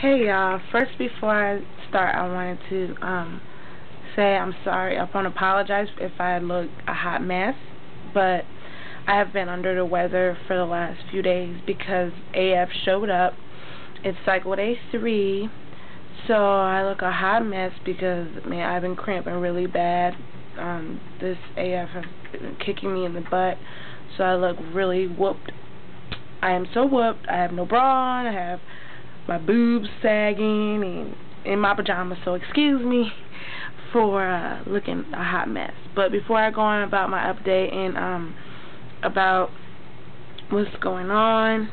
Hey y'all, first before I start I wanted to say I'm sorry. I want to apologize if I look a hot mess, but I have been under the weather for the last few days because AF showed up. It's cycle day 3, so I look a hot mess because, man, I've been cramping really bad. This AF has been kicking me in the butt, so I look really whooped. I am so whooped. I have no bra on. I have my boobs sagging and in my pajamas, so excuse me for looking a hot mess. But before I go on about my update and about what's going on,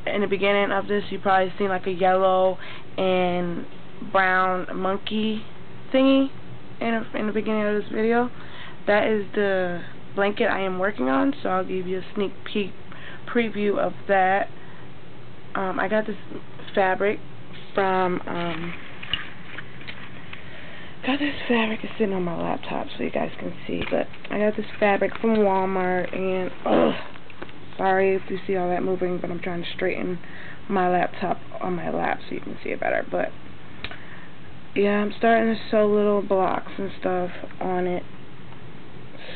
in the beginning of this you probably seen like a yellow and brown monkey thingy in the beginning of this video. That is the blanket I am working on, so I'll give you a sneak peek preview of that. I got this fabric from, it's sitting on my laptop so you guys can see, but I got this fabric from Walmart, and, sorry if you see all that moving, but I'm trying to straighten my laptop on my lap so you can see it better. But yeah, I'm starting to sew little blocks and stuff on it,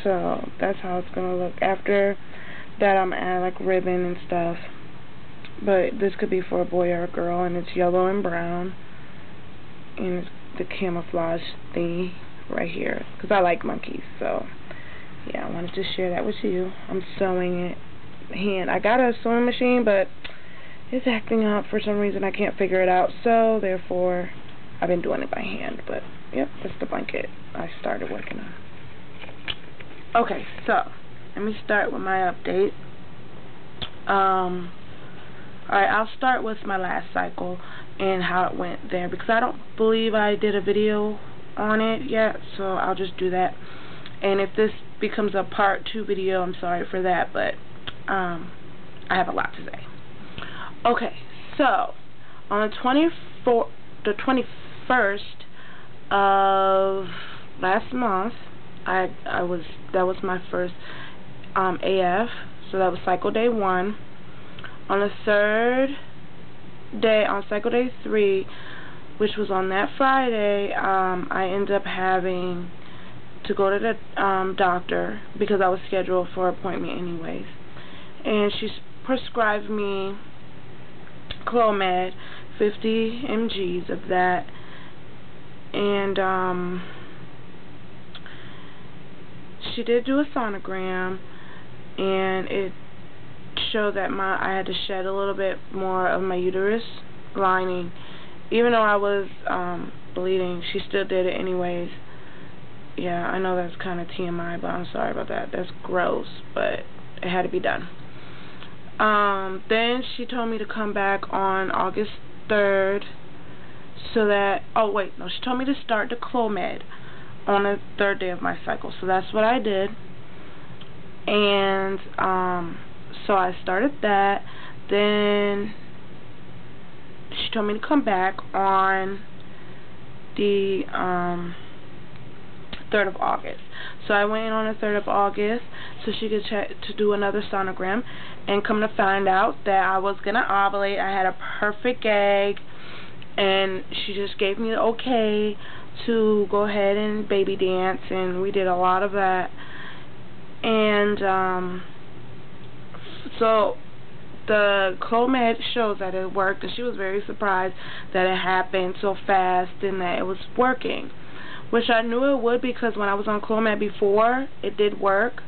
so that's how it's gonna look. After that, I'm gonna add like ribbon and stuff. But this could be for a boy or a girl, and it's yellow and brown, and it's the camouflage thingy right here, because I like monkeys, so yeah, I wanted to share that with you. I'm sewing it hand. I got a sewing machine, but it's acting up for some reason. I can't figure it out, so therefore I've been doing it by hand. But yep, that's the blanket I started working on. Okay, so let me start with my update. Alright, I'll start with my last cycle and how it went there, because I don't believe I did a video on it yet, so I'll just do that. And if this becomes a part 2 video, I'm sorry for that, but I have a lot to say. Okay, so on the 21st of last month, that was my first AF, so that was cycle day 1. On the third day, on cycle day 3, which was on that Friday, I ended up having to go to the doctor because I was scheduled for an appointment anyways. And she prescribed me Clomid, 50 mgs of that. And she did do a sonogram, and it showed that I had to shed a little bit more of my uterus lining. Even though I was bleeding, she still did it anyways. Yeah, I know that's kind of TMI, but I'm sorry about that. That's gross, but it had to be done. Then she told me to come back on August 3rd, so that, oh wait, no, she told me to start the Clomid on the 3rd day of my cycle, so that's what I did. And so I started that. Then she told me to come back on the 3rd of August. So I went in on the 3rd of August so she could check to do another sonogram, and come to find out that I was gonna ovulate. I had a perfect egg, and she just gave me the okay to go ahead and baby dance, and we did a lot of that. And so the Clomid shows that it worked, and she was very surprised that it happened so fast and that it was working, which I knew it would, because when I was on Clomid before, it did work.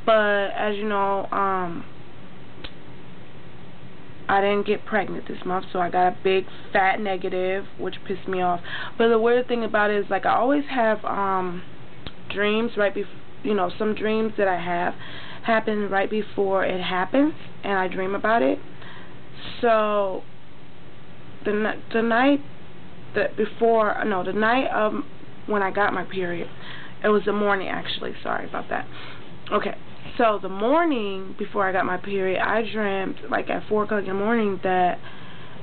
But as you know, I didn't get pregnant this month, so I got a big fat negative, which pissed me off. But the weird thing about it is, like, I always have dreams right before, you know, some dreams that I have happen right before it happens, and I dream about it. So the night of when I got my period, it was the morning actually, sorry about that. Okay, so the morning before I got my period, I dreamt, like at 4 o'clock in the morning, that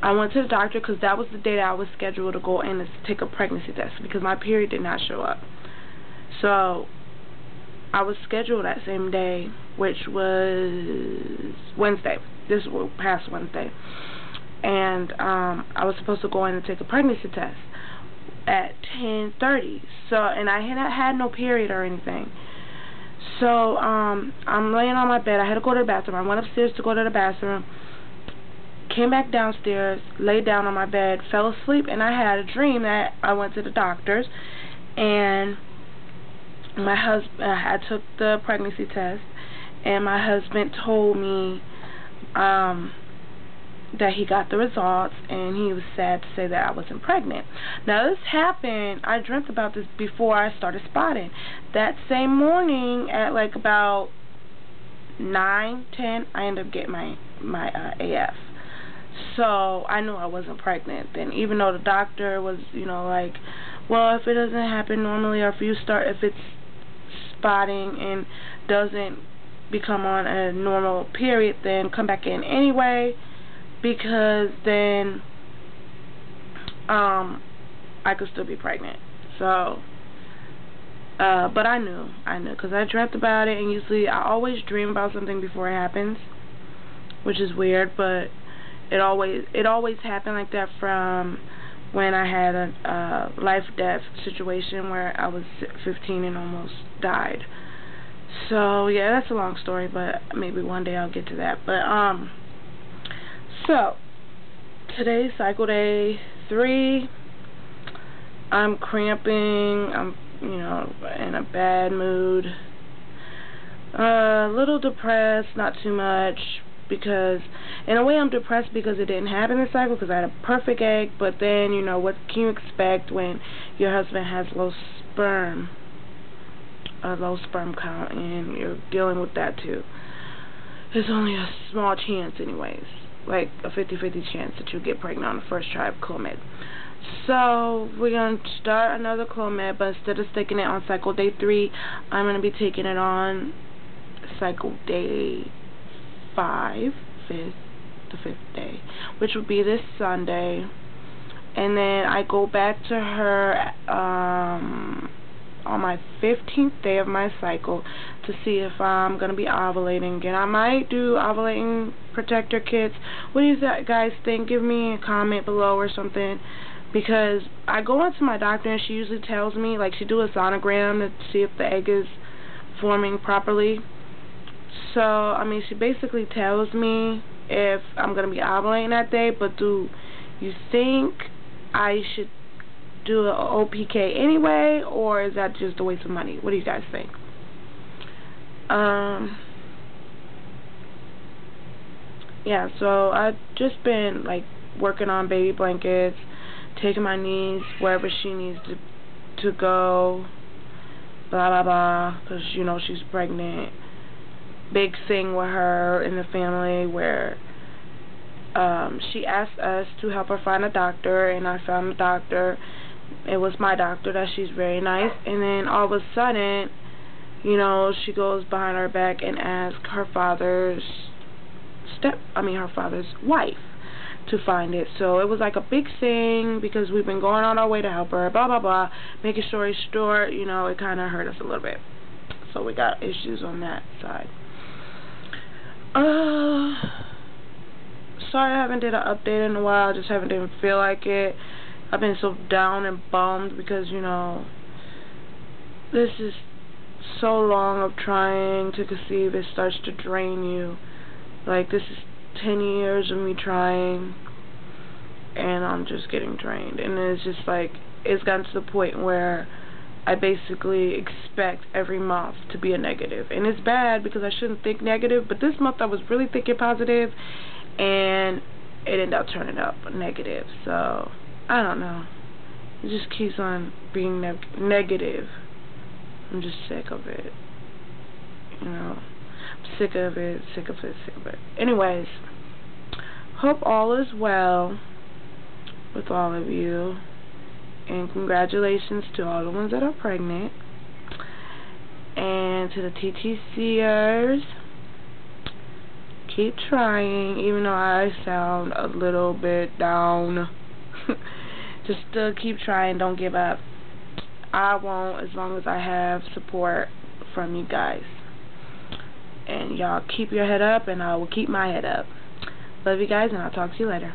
I went to the doctor, because that was the day that I was scheduled to go in to take a pregnancy test, because my period did not show up. So I was scheduled that same day, which was Wednesday. This was past Wednesday. and I was supposed to go in and take a pregnancy test at 10:30. So, and I had no period or anything. So, I'm laying on my bed. I had to go to the bathroom. I went upstairs to go to the bathroom, came back downstairs, laid down on my bed, fell asleep, and I had a dream that I went to the doctor's, and my husband, I took the pregnancy test, and my husband told me that he got the results, and he was sad to say that I wasn't pregnant. Now, this happened, I dreamt about this before I started spotting. That same morning, at like about 9-10, I ended up getting my AF. So, I knew I wasn't pregnant then, even though the doctor was, you know, like, well, if it doesn't happen normally, or if it's spotting and doesn't become on a normal period, then come back in anyway, because then I could still be pregnant. So but I knew because I dreamt about it, and usually I always dream about something before it happens, which is weird, but it always happened like that from when I had a life-death situation where I was 15 and almost died. So yeah, that's a long story, but maybe one day I'll get to that. But so today's cycle day 3. I'm cramping. I'm, you know, in a bad mood. A little depressed, not too much, because in a way I'm depressed because it didn't happen this cycle, because I had a perfect egg. But then, you know, what can you expect when your husband has a low sperm count, and you're dealing with that too? There's only a small chance anyways, like a 50-50 chance that you'll get pregnant on the first try of Clomid. So we're going to start another Clomid, but instead of sticking it on cycle day 3, I'm going to be taking it on cycle day 5, the 5th day, which will be this Sunday. And then I go back to her on my 15th day of my cycle to see if I'm going to be ovulating again. I might do ovulating protector kits. What do you guys think? Give me a comment below or something, because I go into my doctor and she usually tells me, like, she do a sonogram to see if the egg is forming properly. So, I mean, she basically tells me if I'm going to be ovulating that day, but do you think I should do an OPK anyway, or is that just a waste of money? What do you guys think? Yeah, so I've just been, like, working on baby blankets, taking my niece wherever she needs to go, blah, blah, blah, because, you know, she's pregnant. Big thing with her in the family where she asked us to help her find a doctor, and I found a doctor. It was my doctor that she's very nice, and then all of a sudden, you know, she goes behind her back and asks her father's wife to find it. So it was like a big thing because we've been going on our way to help her, blah, blah, blah. Making story short, you know, it kind of hurt us a little bit. So we got issues on that side. Sorry I haven't did an update in a while. I just didn't feel like it. I've been so down and bummed because, you know, this is so long of trying to conceive. It starts to drain you. Like, this is 10 years of me trying, and I'm just getting drained. And it's just like, it's gotten to the point where I basically expect every month to be a negative. And it's bad because I shouldn't think negative, but this month I was really thinking positive, and it ended up turning up negative. So, I don't know. It just keeps on being negative. I'm just sick of it. You know, I'm sick of it. Anyways, hope all is well with all of you. And congratulations to all the ones that are pregnant. And to the TTCers, keep trying, even though I sound a little bit down. Just keep trying, don't give up. I won't, as long as I have support from you guys. And y'all keep your head up, and I will keep my head up. Love you guys, and I'll talk to you later.